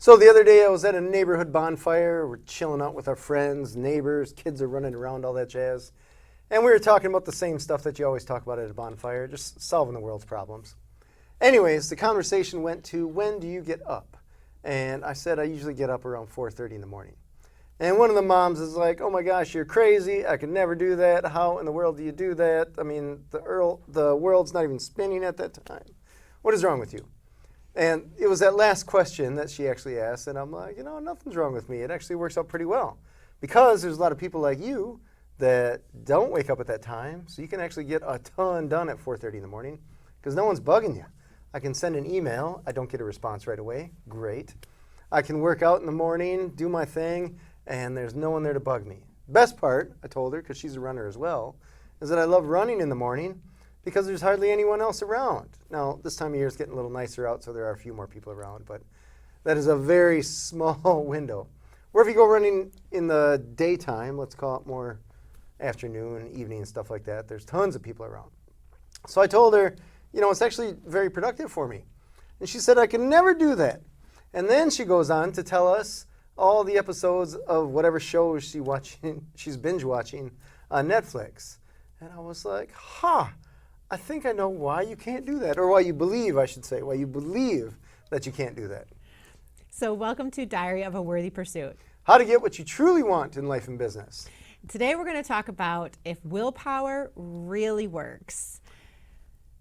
So the other day I was at a neighborhood bonfire. We're chilling out with our friends, neighbors, kids are running around, all that jazz. And we were talking about the same stuff that you always talk about at a bonfire, just solving the world's problems. Anyways, the conversation went to, when do you get up? And I said I usually get up around 4:30 in the morning. And one of the moms is like, oh my gosh, you're crazy. I could never do that. How in the world do you do that? I mean, the world's not even spinning at that time. What is wrong with you? And it was that last question that she actually asked, and I'm like, nothing's wrong with me. It actually works out pretty well. Because there's a lot of people like you that don't wake up at that time, so you can actually get a ton done at 4:30 in the morning because no one's bugging you. I can send an email. I don't get a response right away. Great. I can work out in the morning, do my thing, and there's no one there to bug me. Best part, I told her, because she's a runner as well, is that I love running in the morning because there's hardly anyone else around. Now, this time of year it's getting a little nicer out, so there are a few more people around, but that is a very small window. Or if you go running in the daytime, let's call it more afternoon, evening, and stuff like that, there's tons of people around. So I told her, it's actually very productive for me. And she said I can never do that. And then she goes on to tell us all the episodes of whatever shows she's binge watching on Netflix. And I was like, I think I know why you can't do that, or why you believe that you can't do that. So welcome to Diary of a Worthy Pursuit. How to get what you truly want in life and business. Today we're going to talk about if willpower really works.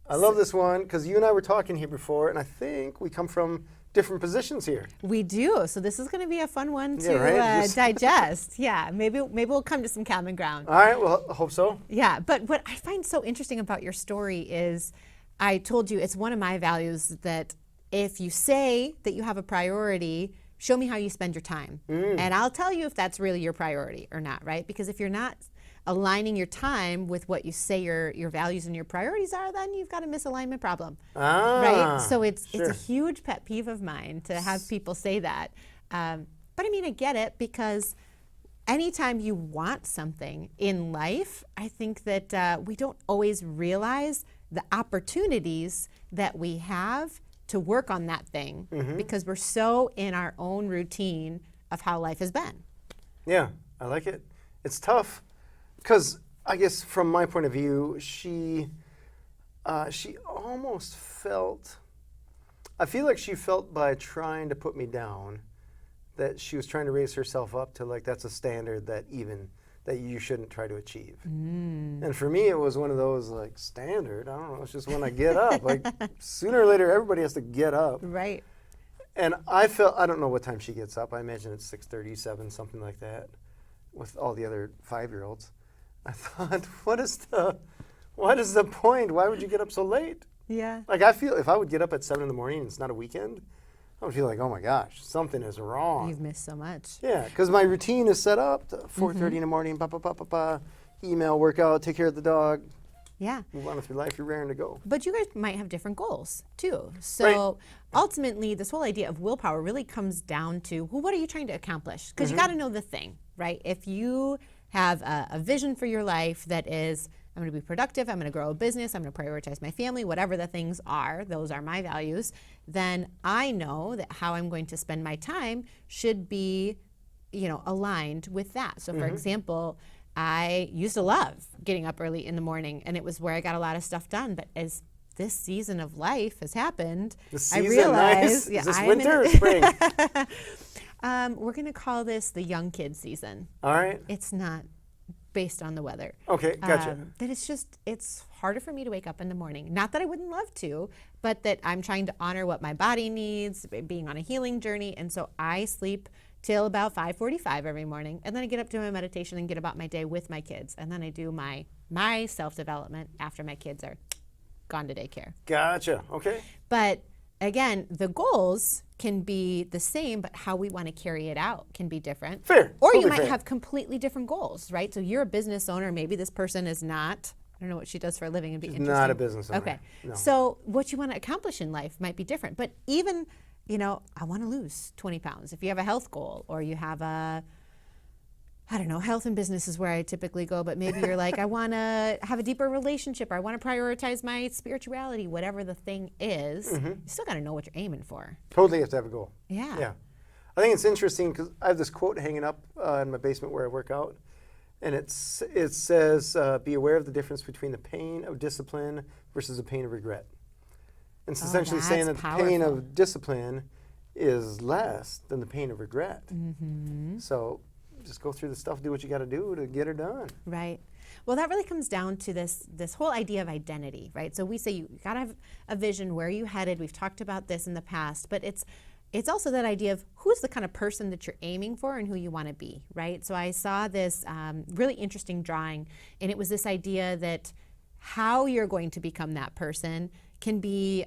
I love this one because you and I were talking here before, and I think we come from different positions here. We do. So this is going to be a fun one to digest. Yeah, maybe we'll come to some common ground. All right, well, I hope so. Yeah, but what I find so interesting about your story is I told you it's one of my values that if you say that you have a priority, show me how you spend your time. And I'll tell you if that's really your priority or not, right? Because if you're not aligning your time with what you say your values and your priorities are, then you've got a misalignment problem, right? So it's a huge pet peeve of mine to have people say that. But I mean, I get it, because anytime you want something in life, I think that we don't always realize the opportunities that we have to work on that thing because we're so in our own routine of how life has been. Yeah, I like it. It's tough because I guess from my point of view, she almost felt, I feel like she felt by trying to put me down that she was trying to raise herself up to like that's a standard that you shouldn't try to achieve. And for me, it was one of those like standard. I don't know. It's just when I get up. Like sooner or later, everybody has to get up. Right. And I don't know what time she gets up. I imagine it's 6:37, something like that, with all the other 5-year-olds. I thought, what is the point? Why would you get up so late? Yeah. Like I feel if I would get up at 7 in the morning and it's not a weekend, I would feel like, oh my gosh, something is wrong. You've missed so much. Yeah, because my routine is set up to 4:30 in the morning, email, workout, take care of the dog. Yeah. Move on with your life, you're raring to go. But you guys might have different goals too. So ultimately, this whole idea of willpower really comes down to, well, what are you trying to accomplish? Because you got to know the thing, right? If you have a vision for your life that is, I'm going to be productive, I'm going to grow a business, I'm going to prioritize my family, whatever the things are, those are my values, then I know that how I'm going to spend my time should be, aligned with that. So for example, I used to love getting up early in the morning, and it was where I got a lot of stuff done. But as this season of life has happened, I realized, is this winter or spring? We're going to call this the young kid season. All right. It's not based on the weather. Okay, gotcha. That it's harder for me to wake up in the morning. Not that I wouldn't love to, but that I'm trying to honor what my body needs, being on a healing journey. And so I sleep till about 5:45 every morning. And then I get up to my meditation and get about my day with my kids. And then I do my self-development after my kids are gone to daycare. Gotcha, okay. But again, the goals can be the same, but how we want to carry it out can be different. Fair. Or Totally you might fair. have completely different goals, right? So you're a business owner. Maybe this person is not. I don't know what she does for a living. It'd be interesting. Not a business owner. Okay. No. So what you want to accomplish in life might be different. But even, I want to lose 20 pounds. If you have a health goal or you have health and business is where I typically go, but maybe you're like, I want to have a deeper relationship, or I want to prioritize my spirituality, whatever the thing is, you still got to know what you're aiming for. Totally have to have a goal. Yeah. Yeah. I think it's interesting because I have this quote hanging up in my basement where I work out, and it says, "Be aware of the difference between the pain of discipline versus the pain of regret." And it's essentially saying that that's the pain powerful. of discipline is less than the pain of regret. So just go through the stuff, do what you got to do to get her done. Right. Well, that really comes down to this whole idea of identity, right? So we say you got to have a vision, where are you headed? We've talked about this in the past, but it's also that idea of who's the kind of person that you're aiming for and who you want to be, right? So I saw this really interesting drawing, and it was this idea that how you're going to become that person can be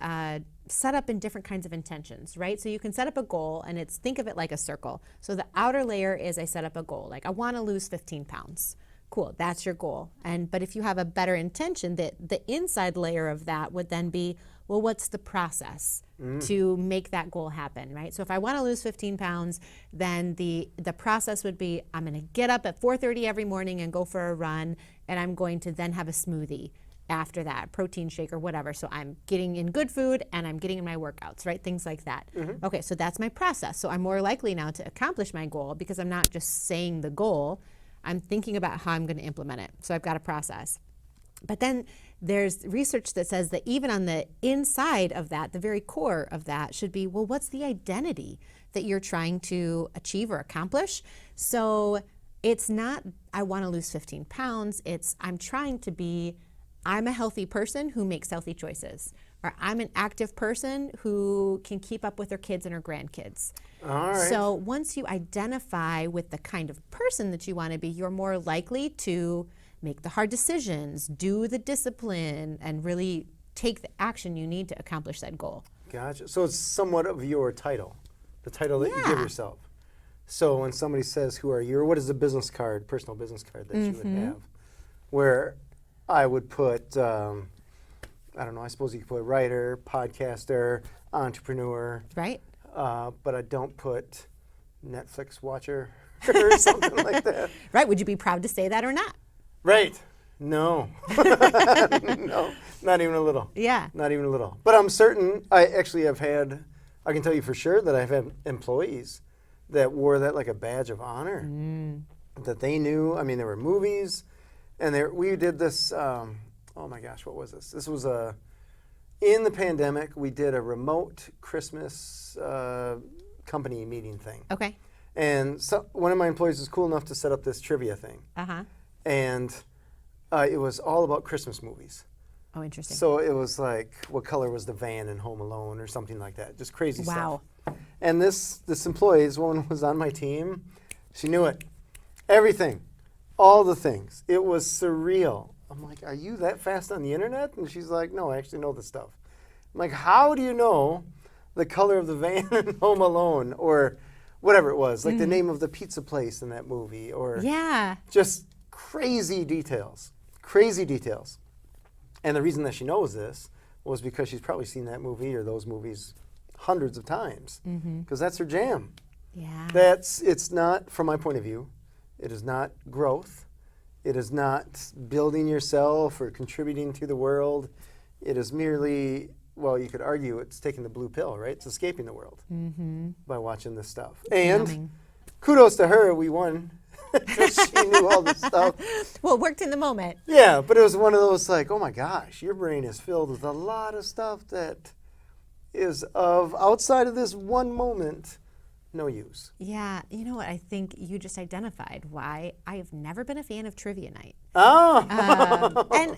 set up in different kinds of intentions, right? So you can set up a goal, and think of it like a circle. So the outer layer is I set up a goal, like I want to lose 15 pounds. Cool, that's your goal. But if you have a better intention, that the inside layer of that would then be, well, what's the process to make that goal happen, right? So if I want to lose 15 pounds, then the process would be I'm going to get up at 4:30 every morning and go for a run, and I'm going to then have a smoothie after that, protein shake or whatever. So I'm getting in good food and I'm getting in my workouts, right? Things like that. Okay, so that's my process. So I'm more likely now to accomplish my goal because I'm not just saying the goal. I'm thinking about how I'm going to implement it. So I've got a process. But then there's research that says that even on the inside of that, the very core of that should be, well, what's the identity that you're trying to achieve or accomplish? So it's not, I want to lose 15 pounds. It's, I'm a healthy person who makes healthy choices. Or I'm an active person who can keep up with her kids and her grandkids. All right. So once you identify with the kind of person that you want to be, you're more likely to make the hard decisions, do the discipline, and really take the action you need to accomplish that goal. Gotcha. So it's somewhat of your title, the title that you give yourself. So when somebody says, "Who are you?" or what is the business card, personal business card that you would have, where I would put, I don't know, I suppose you could put writer, podcaster, entrepreneur. Right. But I don't put Netflix watcher or something like that. Right. Would you be proud to say that or not? Right. No. No, not even a little. Yeah. Not even a little. But I'm certain, I can tell you for sure that I've had employees that wore that like a badge of honor. That they knew, I mean, there were movies, and we did this, oh my gosh, what was this? This was in the pandemic, we did a remote Christmas company meeting thing. Okay. And so one of my employees was cool enough to set up this trivia thing. And it was all about Christmas movies. Oh, interesting. So it was like, what color was the van in Home Alone or something like that. Just crazy Wow. stuff. And this employee, this woman was on my team. She knew it. Everything. All the things. It was surreal. I'm like, "Are you that fast on the internet?" And she's like, "No, I actually know this stuff." I'm like, "How do you know the color of the van in Home Alone?" Or whatever it was, like the name of the pizza place in that movie, or Yeah. just crazy details. Crazy details. And the reason that she knows this was because she's probably seen that movie or those movies hundreds of times, because that's her jam. Yeah. It's not, from my point of view, it is not growth. It is not building yourself or contributing to the world. It is merely, well, you could argue it's taking the blue pill, right? It's escaping the world by watching this stuff. And Numbing. kudos to her, we won, because she knew all this stuff. Well, it worked in the moment. Yeah, but it was one of those like, oh my gosh, your brain is filled with a lot of stuff that is outside of this one moment, no use. Yeah, you know what? I think you just identified why I have never been a fan of trivia night. Oh! And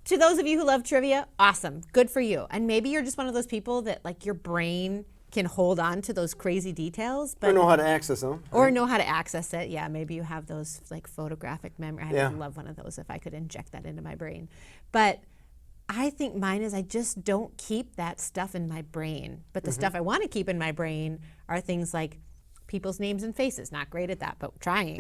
to those of you who love trivia, awesome. Good for you. And maybe you're just one of those people that like your brain can hold on to those crazy details. But Or know how to access them. or know how to access it. Yeah, maybe you have those like photographic memory. I Yeah. would love one of those if I could inject that into my brain. But I think mine is I just don't keep that stuff in my brain. But the stuff I want to keep in my brain are things like people's names and faces. Not great at that, but trying.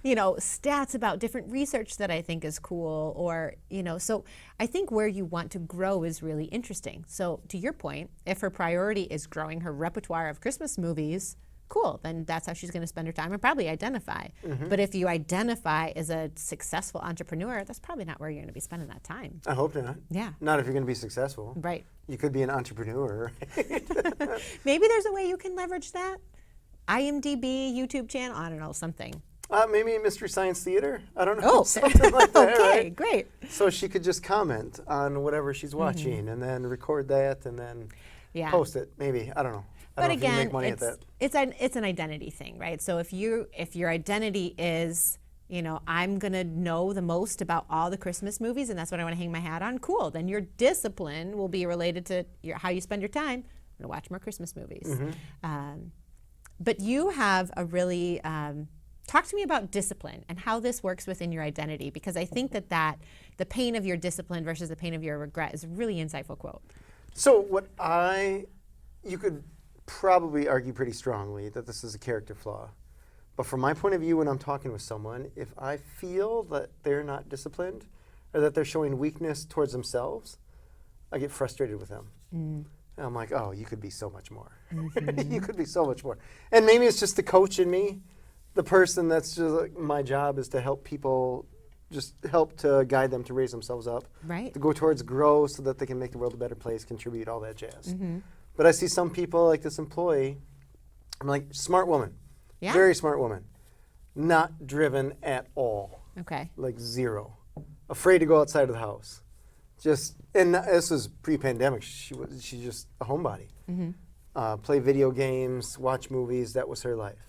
Stats about different research that I think is cool, or, so I think where you want to grow is really interesting. So to your point, if her priority is growing her repertoire of Christmas movies, cool, then that's how she's going to spend her time and probably identify. But if you identify as a successful entrepreneur, that's probably not where you're going to be spending that time. I hope not. Yeah. Not if you're going to be successful. Right. You could be an entrepreneur. Maybe there's a way you can leverage that. IMDb, YouTube channel, I don't know, something. Maybe Mystery Science Theater. I don't know. Oh, Something like that. okay, Right? great. So she could just comment on whatever she's watching and then record that and then Yeah. post it. Maybe. I don't know. I But don't know if you again, make money at that. it's an identity thing, right? So if your identity is, I'm gonna know the most about all the Christmas movies, and that's what I want to hang my hat on. Cool. Then your discipline will be related to how you spend your time. I'm gonna watch more Christmas movies. But you have a really talk to me about discipline and how this works within your identity, because I think that the pain of your discipline versus the pain of your regret is a really insightful quote. So you could probably argue pretty strongly that this is a character flaw. But from my point of view, when I'm talking with someone, if I feel that they're not disciplined or that they're showing weakness towards themselves, I get frustrated with them. And I'm like, oh, you could be so much more. You could be so much more. And maybe it's just the coach in me, the person that's just like, my job is to help people, just help to guide them to raise themselves up. Right. To go towards growth so that they can make the world a better place, contribute, all that jazz. But I see some people like this employee, I'm like, smart woman. Yeah. Very smart woman. Not driven at all. Okay. Like zero. Afraid to go outside of the house. And this was pre-pandemic. She's just a homebody. Play video games, watch movies. That was her life.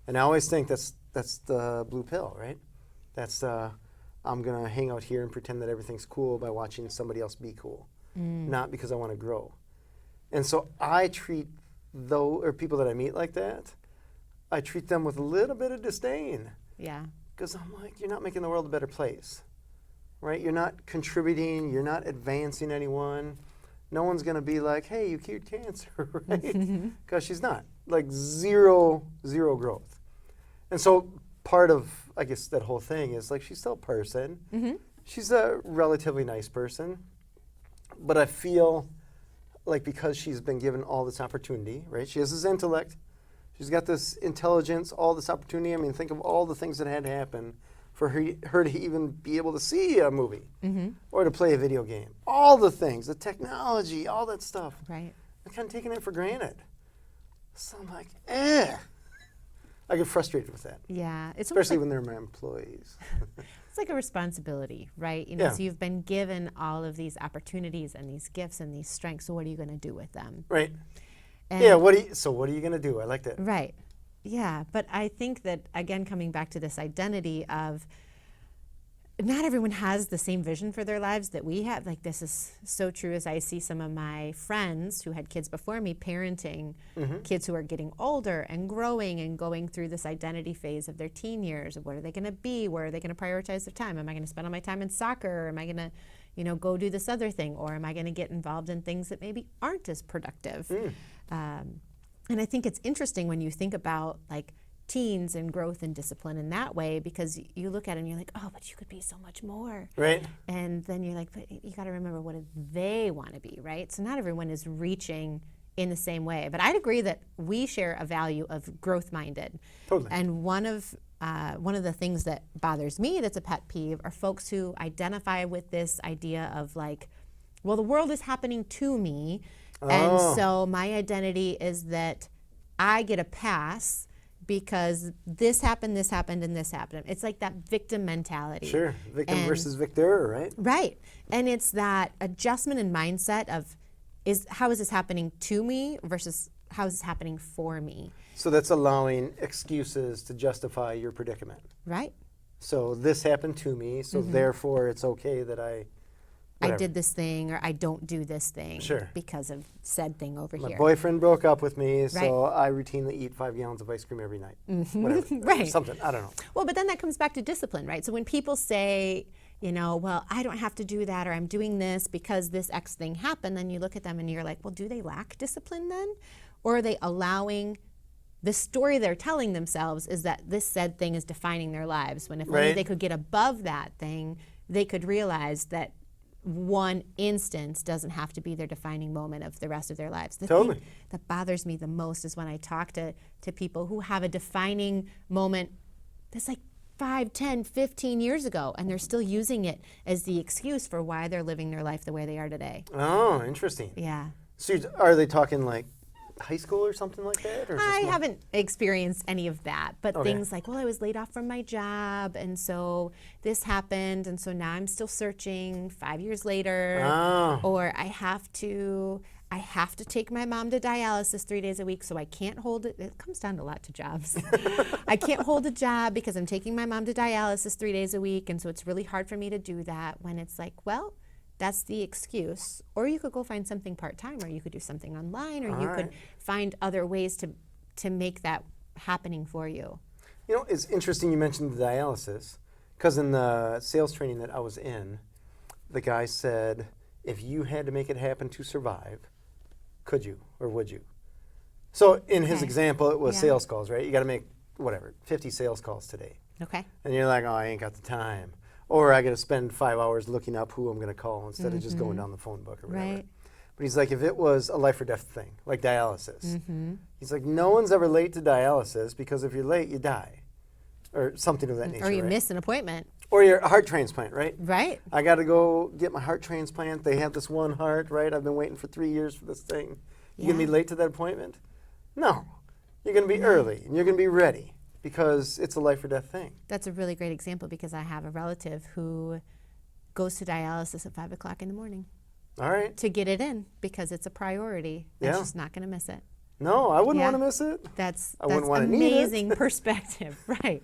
And I always think that's the blue pill, right? That's I'm gonna hang out here and pretend that everything's cool by watching somebody else be cool, not because I want to grow. And so I treat people that I meet like that, I treat them with a little bit of disdain. Yeah. Because I'm like, you're not making the world a better place, right? You're not contributing. You're not advancing anyone. No one's going to be like, hey, you cured cancer, right? Because she's not. Like zero growth. And so part of, I guess, that whole thing is like she's still a person. She's a relatively nice person. But I feel like because she's been given all this opportunity, right? She has this intellect. She's got this intelligence, all this opportunity. I mean, think of all the things that had to happen for her to even be able to see a movie or to play a video game. All the things, the technology, all that stuff. Right. I'm kind of taking it for granted. So I'm like, I get frustrated with that. Yeah. It's Especially almost when they're my employees. it's like a responsibility, right? Yeah. So you've been given all of these opportunities and these gifts and these strengths. So what are you going to do with them? Right. And Yeah, what are you going to do? I like that. Right. Yeah. But I think that, again, coming back to this identity of not everyone has the same vision for their lives that we have. Like, this is so true as I see some of my friends who had kids before me parenting kids who are getting older and growing and going through this identity phase of their teen years. What are they going to be? Where are they going to prioritize their time? Am I going to spend all my time in soccer? Or am I going to, go do this other thing? Or am I going to get involved in things that maybe aren't as productive? And I think it's interesting when you think about, like, teens and growth and discipline in that way, because you look at it and you're like, oh, but you could be so much more. Right. And then you're like, but you got to remember, what do they want to be, right? So not everyone is reaching in the same way. But I'd agree that we share a value of growth-minded. Totally. And one of the things that bothers me that's a pet peeve are folks who identify with this idea of, like, well, the world is happening to me, and so my identity is that I get a pass because this happened, and this happened. It's like that victim mentality. Sure. Victim versus victor, right? Right. And it's that adjustment in mindset of how is this happening to me versus how is this happening for me? So that's allowing excuses to justify your predicament. Right. So this happened to me, so therefore it's okay that I did this thing, or I don't do this thing because of said thing over My here. boyfriend broke up with me, so Right. I routinely eat 5 gallons of ice cream every night. Whatever. Right. Something. I don't know. Well, but then that comes back to discipline, right? So when people say, well, I don't have to do that, or I'm doing this because this X thing happened, then you look at them and you're like, well, do they lack discipline then? Or are they allowing the story they're telling themselves is that this said thing is defining their lives, when if only they could get above that thing, they could realize that one instance doesn't have to be their defining moment of the rest of their lives. The thing that bothers me the most is when I talk to people who have a defining moment that's like 5, 10, 15 years ago, and they're still using it as the excuse for why they're living their life the way they are today. Oh, interesting. Yeah. So are they talking like high school or something like that? Or is I this more- haven't experienced any of that, but Okay. things like, well, I was laid off from my job, and so this happened, and so now I'm still searching 5 years later, Oh. or I have to take my mom to dialysis 3 days a week, so I can't hold it. It comes down a lot to jobs. I can't hold a job because I'm taking my mom to dialysis 3 days a week, and so it's really hard for me to do that. When it's like, well, that's the excuse. Or you could go find something part-time, or you could do something online, or you could right. find other ways to make that happening for you. You know, it's interesting you mentioned the dialysis, because in the sales training that I was in, the guy said, if you had to make it happen to survive, could you or would you? So in his Okay. example, it was Yeah. sales calls, right? You got to make, 50 sales calls today. Okay. And you're like, oh, I ain't got the time. Or I got to spend 5 hours looking up who I'm going to call instead of just going down the phone book or whatever. Right. But he's like, if it was a life or death thing, like dialysis, he's like, no one's ever late to dialysis because if you're late, you die. Or something of that nature. Or you right? miss an appointment. Or your heart transplant, right? Right. I got to go get my heart transplant. They have this one heart, right? I've been waiting for 3 years for this thing. You going to be Yeah. late to that appointment? No. You're going to be early and you're going to be ready because it's a life or death thing. That's a really great example because I have a relative who goes to dialysis at 5 o'clock in the morning All right. to get it in because it's a priority. That's Yeah. just not going to miss it. No, I wouldn't Yeah. want to miss it. That's wouldn't wanna need it. amazing perspective, right?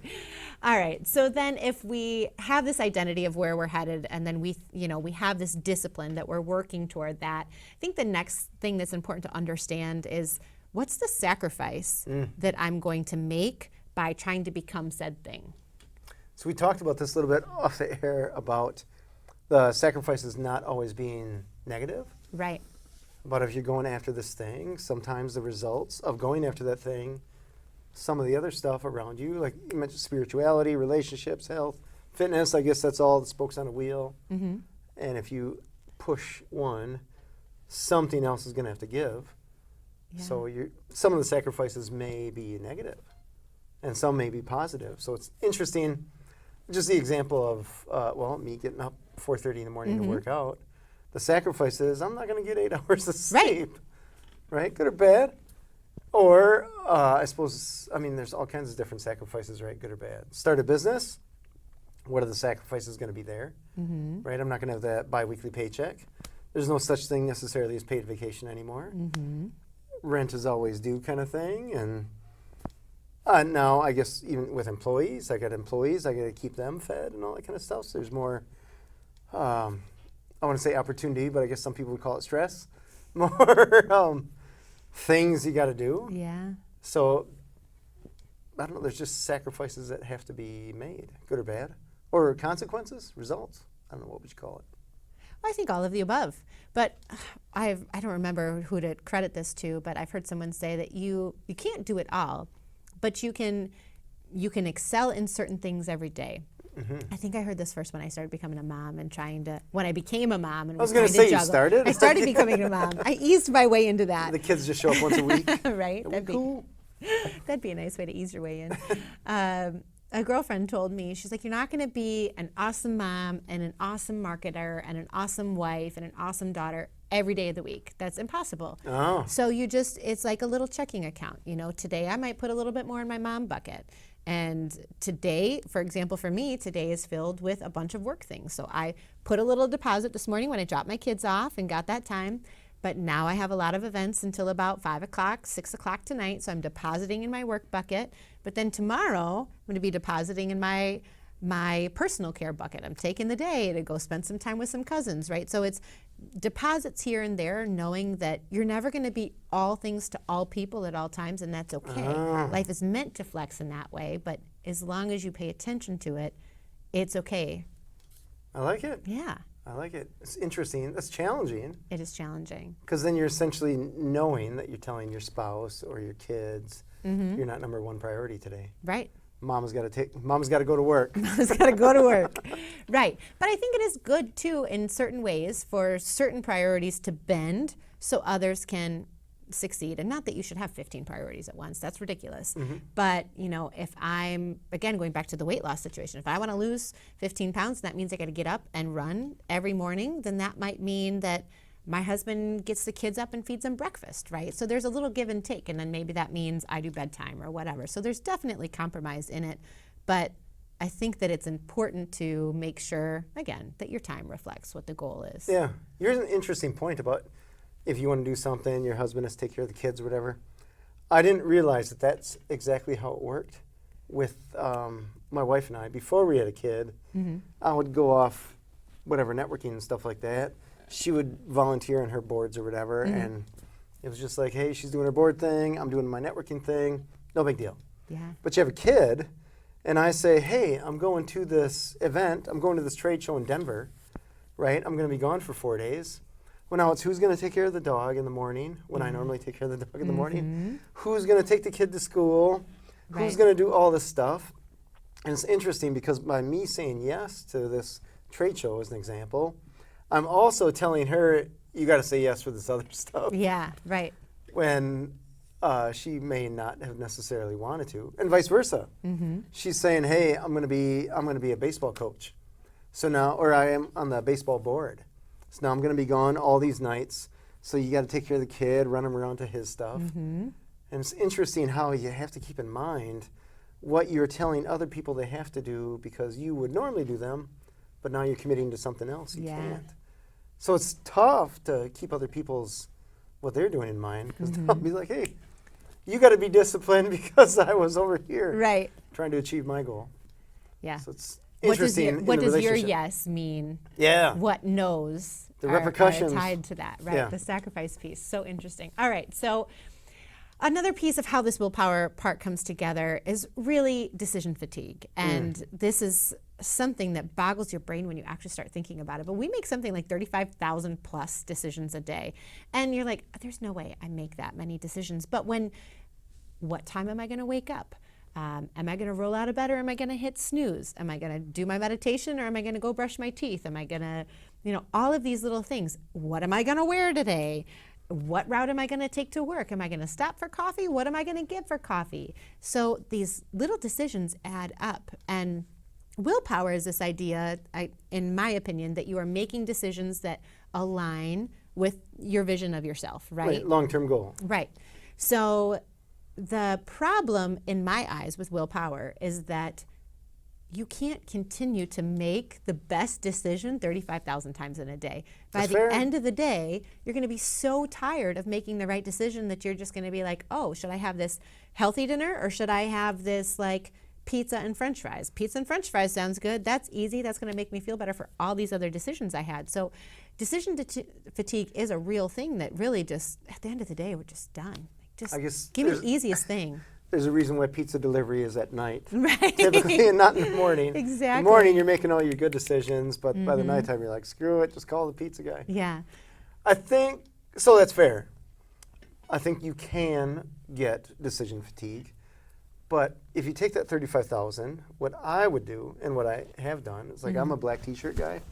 All right. So then, if we have this identity of where we're headed, and then we have this discipline that we're working toward that, I think the next thing that's important to understand is what's the sacrifice that I'm going to make by trying to become said thing. So we talked about this a little bit off the air about the sacrifices not always being negative. Right. But if you're going after this thing, sometimes the results of going after that thing, some of the other stuff around you, like you mentioned spirituality, relationships, health, fitness, I guess that's all the spokes on a wheel. Mm-hmm. And if you push one, something else is going to have to give. Yeah. So some of the sacrifices may be negative and some may be positive. So it's interesting, just the example of, me getting up 4:30 in the morning to work out. The sacrifice is I'm not going to get 8 hours of sleep, right? Good or bad. Or I suppose, there's all kinds of different sacrifices, right? Good or bad. Start a business. What are the sacrifices going to be there, right? I'm not going to have that biweekly paycheck. There's no such thing necessarily as paid vacation anymore. Rent is always due kind of thing. And now I guess even with employees, I got to keep them fed and all that kind of stuff. So there's more, I want to say opportunity, but I guess some people would call it stress. More things you got to do. Yeah. So I don't know. There's just sacrifices that have to be made, good or bad, or consequences, results. I don't know what would you call it. I think all of the above. But I don't remember who to credit this to, but I've heard someone say that you can't do it all, but you can excel in certain things every day. I think I heard this first when I started becoming a mom and when I became a mom and I was going gonna to say you juggle. started. I started becoming a mom. I eased my way into that. The kids just show up once a week. Right? That'd be cool. That'd be a nice way to ease your way in. A girlfriend told me, she's like, you're not going to be an awesome mom and an awesome marketer and an awesome wife and an awesome daughter every day of the week. That's impossible. Oh. So it's like a little checking account. Today I might put a little bit more in my mom bucket. And today, for example, for me, today is filled with a bunch of work things. So I put a little deposit this morning when I dropped my kids off and got that time. But now I have a lot of events until about 5 o'clock, 6 o'clock tonight. So I'm depositing in my work bucket. But then tomorrow, I'm going to be depositing in my personal care bucket. I'm taking the day to go spend some time with some cousins, right? So it's deposits here and there, knowing that you're never going to be all things to all people at all times, and that's okay. Life is meant to flex in that way, but as long as you pay attention to it, it's okay. I like it. Yeah, I like it. It's interesting. That's challenging it is challenging. because then you're essentially knowing that you're telling your spouse or your kids you're not number one priority today. Right. Mama's got to go to work. Has got to go to work. Right. But I think it is good, too, in certain ways for certain priorities to bend so others can succeed. And not that you should have 15 priorities at once. That's ridiculous. But, if I'm, again, going back to the weight loss situation, if I want to lose 15 pounds, that means I got to get up and run every morning, then that might mean that my husband gets the kids up and feeds them breakfast, right? So there's a little give and take, and then maybe that means I do bedtime or whatever. So there's definitely compromise in it, but I think that it's important to make sure, again, that your time reflects what the goal is. Yeah. Here's an interesting point about if you want to do something, your husband has to take care of the kids or whatever. I didn't realize that that's exactly how it worked with my wife and I. Before we had a kid, I would go off whatever, networking and stuff like that. She would volunteer on her boards or whatever, and it was just like, hey, she's doing her board thing, I'm doing my networking thing, no big deal. Yeah. But you have a kid, and I say, hey, I'm going to this event, I'm going to this trade show in Denver, right? I'm going to be gone for 4 days. Well, now it's who's going to take care of the dog in the morning when I normally take care of the dog in the morning? Who's going to take the kid to school? Who's going to do all this stuff? And it's interesting because by me saying yes to this trade show as an example, I'm also telling her, you got to say yes for this other stuff. Yeah, right. When she may not have necessarily wanted to, and vice versa. She's saying, "Hey, I'm going to be a baseball coach, so now, or I am on the baseball board, so now I'm going to be gone all these nights. So you got to take care of the kid, run him around to his stuff." And it's interesting how you have to keep in mind what you're telling other people they have to do because you would normally do them, but now you're committing to something else. You can't. So it's tough to keep other people's what they're doing in mind because they'll be like, "Hey, you got to be disciplined because I was over here trying to achieve my goal." Yeah. So it's interesting. What does your yes mean? Yeah. What no's The are repercussions. tied to that, right? Yeah. The sacrifice piece. So interesting. All right. So another piece of how this willpower part comes together is really decision fatigue. And this is something that boggles your brain when you actually start thinking about it. But we make something like 35,000 plus decisions a day. And you're like, there's no way I make that many decisions. But what time am I going to wake up? Am I going to roll out of bed or am I going to hit snooze? Am I going to do my meditation or am I going to go brush my teeth? Am I going to, all of these little things. What am I going to wear today? What route am I going to take to work? Am I going to stop for coffee? What am I going to get for coffee? So these little decisions add up. And willpower is this idea, in my opinion, that you are making decisions that align with your vision of yourself, right? Long-term goal. Right. So the problem in my eyes with willpower is that you can't continue to make the best decision 35,000 times in a day. By the end of the day, you're going to be so tired of making the right decision that you're just going to be like, oh, should I have this healthy dinner or should I have this like pizza and french fries? Pizza and french fries sounds good. That's easy. That's going to make me feel better for all these other decisions I had. So decision fatigue is a real thing that really just, at the end of the day, we're just done. Just give me the easiest thing. There's a reason why pizza delivery is at night. Right. Typically, and not in the morning. Exactly. In the morning, you're making all your good decisions, but by the nighttime, you're like, screw it, just call the pizza guy. Yeah. I think, so that's fair. I think you can get decision fatigue, but if you take that 35,000, what I would do, and what I have done, is like I'm a black t-shirt guy.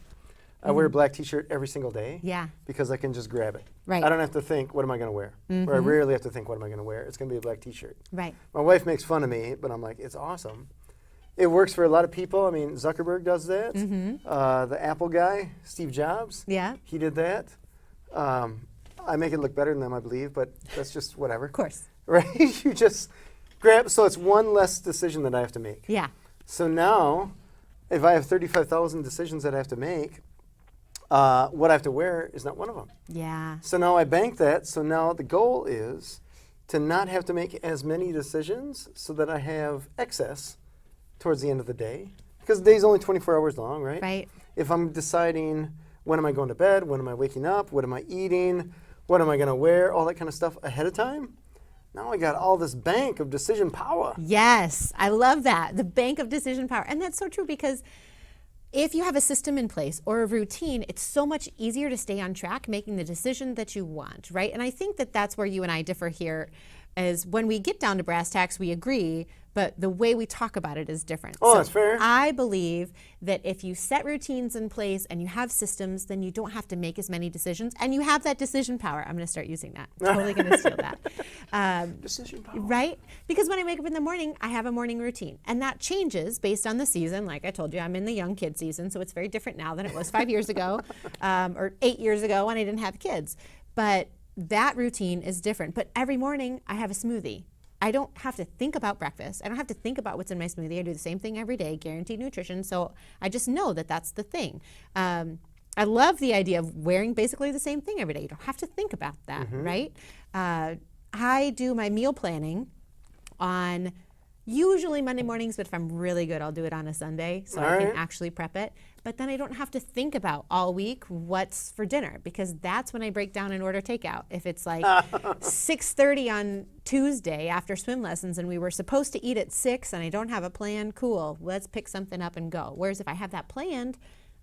I wear a black t-shirt every single day because I can just grab it. Right. I don't have to think, what am I going to wear? Or I rarely have to think, what am I going to wear? It's going to be a black t-shirt. Right. My wife makes fun of me, but I'm like, it's awesome. It works for a lot of people. I mean, Zuckerberg does that. The Apple guy, Steve Jobs, he did that. I make it look better than them, I believe, but that's just whatever. Of course. Right? You just grab, so it's one less decision that I have to make. Yeah. So now, if I have 35,000 decisions that I have to make, what I have to wear is not one of them. Yeah. So now I bank that. So now the goal is to not have to make as many decisions so that I have excess towards the end of the day. Because the day's only 24 hours long, right? Right. If I'm deciding when am I going to bed, when am I waking up, what am I eating, what am I going to wear, all that kind of stuff ahead of time, now I got all this bank of decision power. Yes, I love that. The bank of decision power. And that's so true because if you have a system in place or a routine, it's so much easier to stay on track making the decision that you want, right? And I think that that's where you and I differ here is when we get down to brass tacks, we agree, but the way we talk about it is different. Oh, So that's fair. I believe that if you set routines in place and you have systems, then you don't have to make as many decisions, and you have that decision power. I'm going to start using that. Totally going to steal that. Decision power. Right? Because when I wake up in the morning, I have a morning routine, and that changes based on the season. Like I told you, I'm in the young kid season, so it's very different now than it was 5 years ago or 8 years ago when I didn't have kids. But that routine is different. But every morning, I have a smoothie. I don't have to think about breakfast. I don't have to think about what's in my smoothie. I do the same thing every day, guaranteed nutrition. So I just know that that's the thing. I love the idea of wearing basically the same thing every day. You don't have to think about that, right? I do my meal planning on usually Monday mornings, but if I'm really good, I'll do it on a Sunday so I can actually prep it. But then I don't have to think about all week what's for dinner, because that's when I break down and order takeout. If it's like 6:30 on Tuesday after swim lessons and we were supposed to eat at 6 and I don't have a plan, cool, let's pick something up and go. Whereas if I have that planned,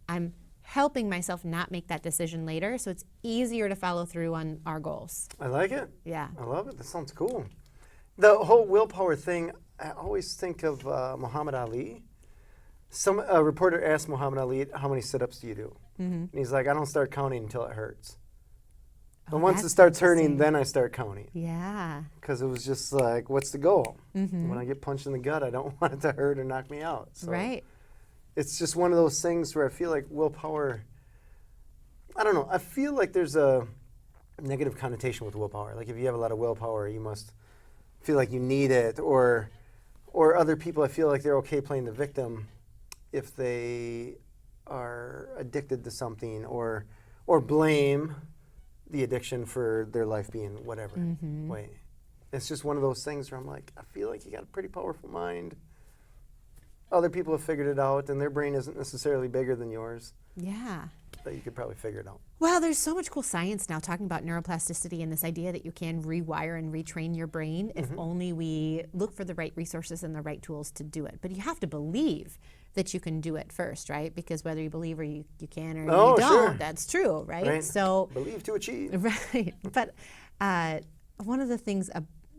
I'm helping myself not make that decision later, so it's easier to follow through on our goals. I like it. Yeah. I love it. That sounds cool. The whole willpower thing, I always think of Muhammad Ali. A reporter asked Muhammad Ali, how many sit-ups do you do? And he's like, I don't start counting until it hurts. And once it that's starts hurting, interesting. then I start counting. Yeah. Because it was just like, what's the goal? When I get punched in the gut, I don't want it to hurt or knock me out. So Right. it's just one of those things where I feel like willpower, I don't know, I feel like there's a negative connotation with willpower. Like if you have a lot of willpower, you must feel like you need it, or other people, I feel like they're okay playing the victim if they are addicted to something, or blame the addiction for their life being whatever way. It's just one of those things where I'm like, I feel like you got a pretty powerful mind. Other people have figured it out, and their brain isn't necessarily bigger than yours, Yeah. that you could probably figure it out. Well, there's so much cool science now talking about neuroplasticity and this idea that you can rewire and retrain your brain if only we look for the right resources and the right tools to do it. But you have to believe that you can do it first, right? Because whether you believe or you can or you don't, sure. that's true, right? Right. So, Believe to achieve. right. But one of the things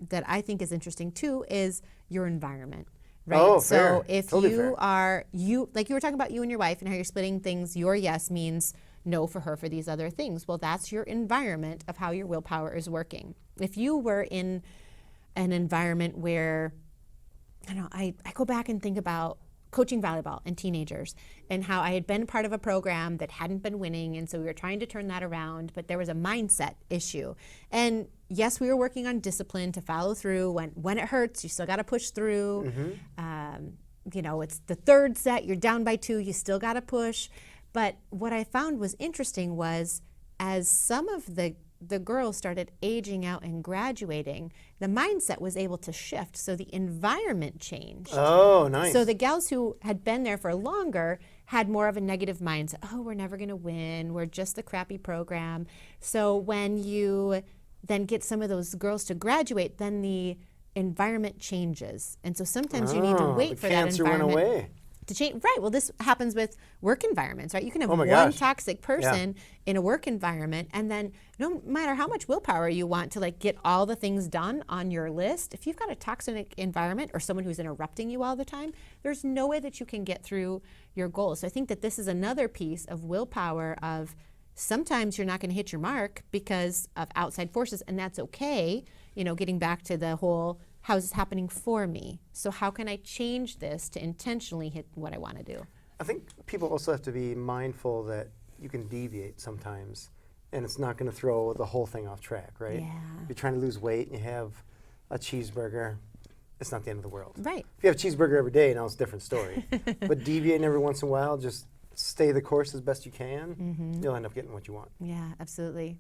that I think is interesting too is your environment. Right. Oh, so fair. if Totally you fair. are like you were talking about you and your wife and how you're splitting things, your yes means no for her for these other things. Well, that's your environment of how your willpower is working. If you were in an environment where, I go back and think about coaching volleyball and teenagers and how I had been part of a program that hadn't been winning, and so we were trying to turn that around, but there was a mindset issue. And yes, we were working on discipline to follow through. When it hurts, you still got to push through. It's the third set, you're down by 2, you still got to push. But what I found was interesting was as some of the girls started aging out and graduating, the mindset was able to shift. So the environment changed. Oh, nice. So the gals who had been there for longer had more of a negative mindset. Oh, we're never going to win. We're just a crappy program. So when you then get some of those girls to graduate, then the environment changes. And so sometimes you need to wait for that cancer environment went away. to change. Right. Well, this happens with work environments, right? You can have Oh my one gosh. toxic person in a work environment, and then no matter how much willpower you want to get all the things done on your list, if you've got a toxic environment or someone who's interrupting you all the time, there's no way that you can get through your goals. So I think that this is another piece of willpower of sometimes you're not going to hit your mark because of outside forces, and that's okay. Getting back to the whole, how is this happening for me? So how can I change this to intentionally hit what I want to do? I think people also have to be mindful that you can deviate sometimes, and it's not going to throw the whole thing off track, right? Yeah. If you're trying to lose weight and you have a cheeseburger, it's not the end of the world. Right. If you have a cheeseburger every day, now it's a different story. But deviating every once in a while, just stay the course as best you can, you'll end up getting what you want. Yeah, absolutely.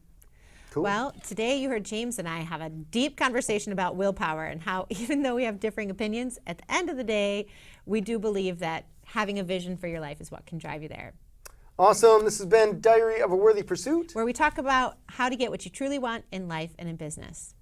Cool. Well, today you heard James and I have a deep conversation about willpower and how even though we have differing opinions, at the end of the day, we do believe that having a vision for your life is what can drive you there. Awesome. This has been Diary of a Worthy Pursuit. Where we talk about how to get what you truly want in life and in business.